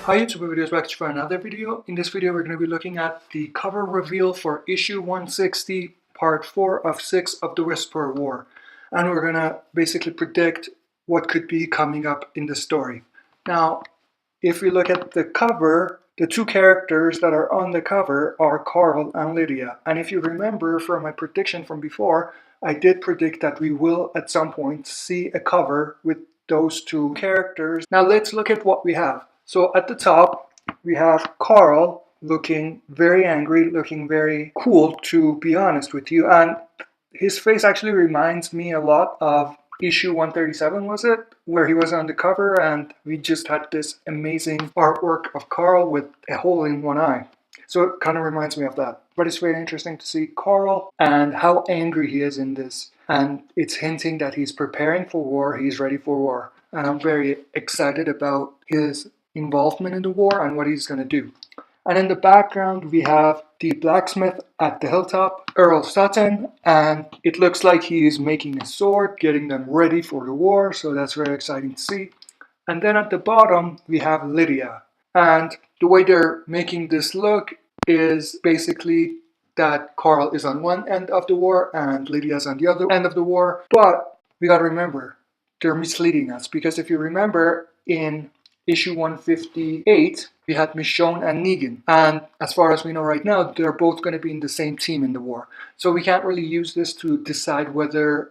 Hi YouTube, videos back for another video. In this video we're going to be looking at the cover reveal for issue 160 part 4 of 6 of the Whisperer War, and we're going to basically predict what could be coming up in the story. Now if we look at the cover, the two characters that are on the cover are Carl and Lydia, and if you remember from my prediction from before, I did predict that we will at some point see a cover with those two characters. Now let's look at what we have. So at the top, we have Carl looking very angry, looking very cool, to be honest with you. And his face actually reminds me a lot of issue 137, was it? Where he was on the cover and we just had this amazing artwork of Carl with a hole in one eye. So it kind of reminds me of that. But it's very interesting to see Carl and how angry he is in this. And it's hinting that he's preparing for war, he's ready for war. And I'm very excited about his involvement in the war and what he's going to do. And in the background we have the blacksmith at the hilltop, Earl Sutton, and it looks like he is making a sword, getting them ready for the war, so that's very exciting to see. And then at the bottom we have Lydia, and the way they're making this look is basically that Carl is on one end of the war and Lydia's on the other end of the war. But we got to remember, they're misleading us, because if you remember in issue 158, we had Michonne and Negan. And as far as we know right now, they're both going to be in the same team in the war. So we can't really use this to decide whether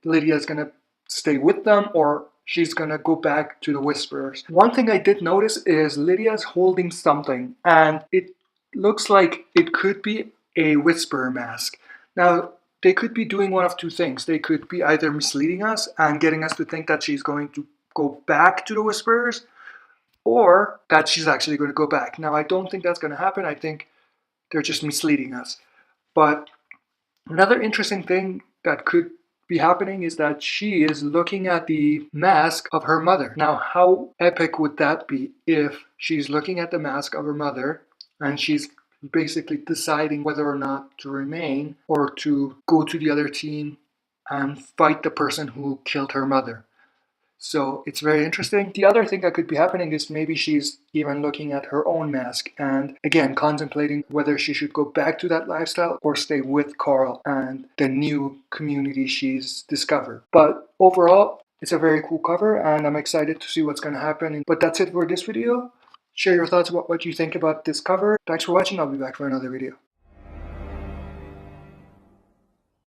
Lydia is going to stay with them or she's going to go back to the Whisperers. One thing I did notice is Lydia's holding something, and it looks like it could be a Whisperer mask. Now, they could be doing one of two things. They could be either misleading us and getting us to think that she's going to go back to the Whisperers, or that she's actually going to go back. Now, I don't think that's going to happen. I think they're just misleading us. But another interesting thing that could be happening is that she is looking at the mask of her mother. Now, how epic would that be if she's looking at the mask of her mother and she's basically deciding whether or not to remain or to go to the other team and fight the person who killed her mother. So it's very interesting. The other thing that could be happening is maybe she's even looking at her own mask and again contemplating whether she should go back to that lifestyle or stay with Carl and the new community she's discovered. But overall, it's a very cool cover and I'm excited to see what's going to happen. But that's it for this video. Share your thoughts about what you think about this cover. Thanks for watching. I'll be back for another video.